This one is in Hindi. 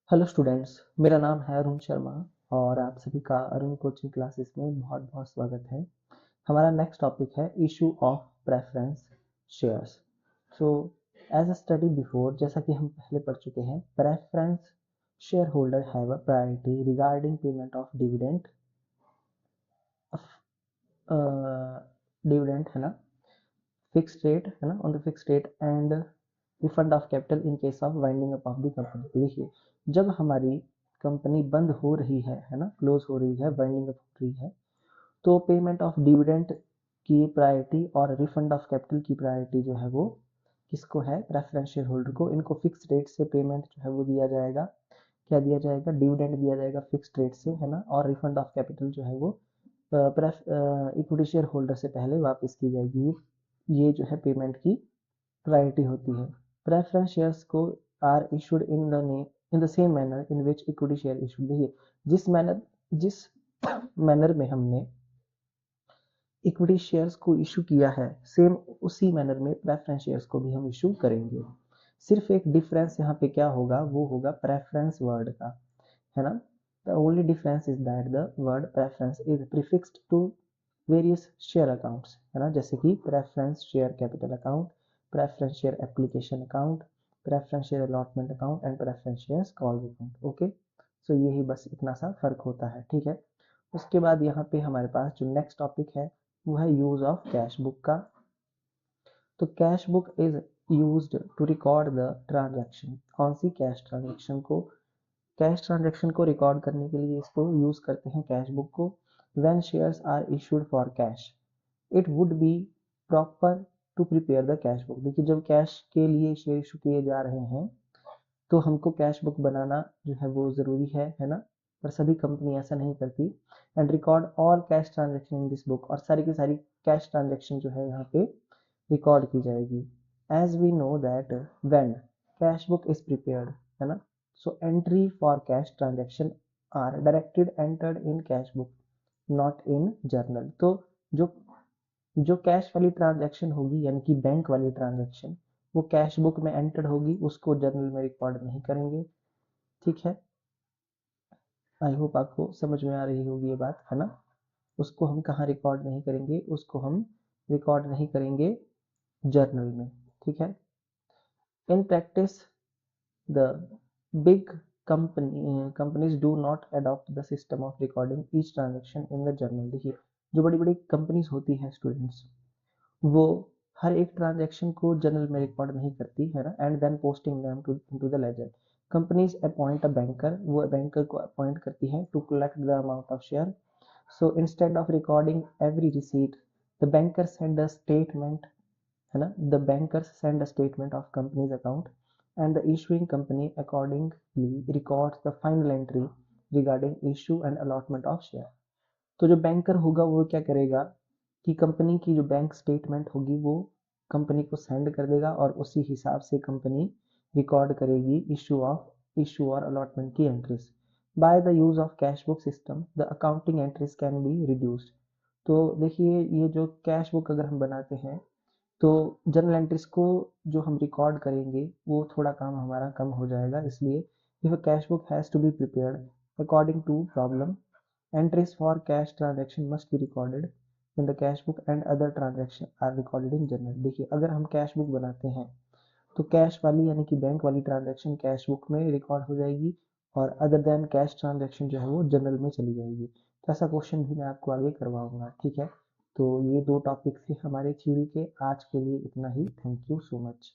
हेलो स्टूडेंट्स, मेरा नाम है अरुण शर्मा और आप सभी का अरुण कोचिंग क्लासेस में बहुत बहुत स्वागत है। हमारा नेक्स्ट टॉपिक है issue of preference shares. So as a study before, जैसा कि हम पहले पढ़ चुके हैं, preference share holder have a priority regarding payment of dividend. Dividend है ना, फिक्स्ड रेट है ना, on the fixed rate and refund of capital in case of winding up of the company. देखिए, जब हमारी कंपनी बंद हो रही है ना, क्लोज हो रही है, वाइंडिंग अप हो रही है, तो पेमेंट ऑफ डिविडेंड की प्रायोरिटी और रिफंड ऑफ कैपिटल की प्रायोरिटी जो है वो किसको है? प्रेफरेंस शेयर होल्डर को। इनको फिक्स रेट से पेमेंट जो है वो दिया जाएगा। क्या दिया जाएगा? डिविडेंड दिया जाएगा फिक्स्ड रेट से, है ना, और रिफंड ऑफ कैपिटल जो है वो इक्विटी शेयर होल्डर से पहले वापस की जाएगी। ये जो है पेमेंट की प्रायोरिटी होती है। प्रेफरेंस शेयर्स को are issued in the same manner in which equity share issued. देखिए, जिस मैनर में हमने इक्विटी शेयर्स को इशू किया है, सेम उसी मैनर में प्रेफरेंस शेयर्स को भी हम इशू करेंगे। सिर्फ एक डिफरेंस यहाँ पे क्या होगा? वो होगा प्रेफरेंस वर्ड का, है ना। The only difference is that the word preference is prefixed to various share accounts, है ना, जैसे कि preference share capital account, preference share application account, preference share allotment account and preference share call account. Okay, so यही बस इतना सा फर्क होता है, ठीक है। उसके बाद यहाँ पे हमारे पास जो नेक्स्ट टॉपिक है वो है यूज ऑफ कैश बुक का। तो cash book is used to record the transaction. कौन सी? कैश ट्रांजैक्शन को। कैश ट्रांजैक्शन को रिकॉर्ड करने के लिए इसको यूज करते हैं, कैश बुक को। When shares are issued for cash it would be proper to prepare the cash book. देखिए, जब कैश के लिए शेयर इशू किए जा रहे हैं तो हमको कैश बुक बनाना जो है वो ज़रूरी है ना। पर सभी कंपनी ऐसा नहीं करती। And record all cash transaction in this book, और सारी की सारी कैश ट्रांजेक्शन जो है यहाँ पे रिकॉर्ड की जाएगी। As we know that when cash book is prepared, है ना, so entry for cash transaction are directed entered in cash book not in journal. तो जो जो कैश वाली ट्रांजैक्शन होगी, यानी कि बैंक वाली ट्रांजैक्शन, वो कैश बुक में एंटर्ड होगी, उसको जर्नल में रिकॉर्ड नहीं करेंगे, ठीक है। आई होप आपको समझ में आ रही होगी ये बात, है ना। उसको हम कहाँ रिकॉर्ड नहीं करेंगे? उसको हम रिकॉर्ड नहीं करेंगे जर्नल में, ठीक है। In practice the big companies do not adopt the system of recording each transaction in the journal. देखिए, जो बड़ी बड़ी कंपनीज होती हैं स्टूडेंट्स, वो हर एक ट्रांजैक्शन को जर्नल में रिकॉर्ड नहीं करती, है ना, and then posting them to the ledger. Companies appoint a banker, वो बैंकर को अपॉइंट करती है to collect the amount of share. So instead of recording every receipt, the banker send a statement, है ना, the bankers send a statement of companies account and the issuing company accordingly records the final entry regarding issue and allotment of share. तो जो बैंकर होगा वो क्या करेगा कि कंपनी की जो बैंक स्टेटमेंट होगी वो कंपनी को सेंड कर देगा, और उसी हिसाब से कंपनी रिकॉर्ड करेगी इशू और अलॉटमेंट की entries. By the use of cash book system the accounting entries can be reduced. तो देखिए, ये जो कैश बुक अगर हम बनाते हैं तो जर्नल एंट्रीज को जो हम रिकॉर्ड करेंगे वो थोड़ा काम हमारा कम हो जाएगा। इसलिए if cash book has to be prepared according to problem, entries for cash transaction must be recorded in the cash book and other transaction are recorded in journal। देखिए, अगर हम कैश बुक बनाते हैं तो कैश वाली यानी कि बैंक वाली ट्रांजैक्शन कैश बुक में रिकॉर्ड हो जाएगी, और अदर देन कैश ट्रांजैक्शन जो है वो जर्नल में चली जाएगी। तो ऐसा क्वेश्चन भी मैं आपको आगे करवाऊंगा, ठीक है। तो ये दो टॉपिक थे हमारे थ्योरी के। आज के लिए इतना ही। Thank you so much.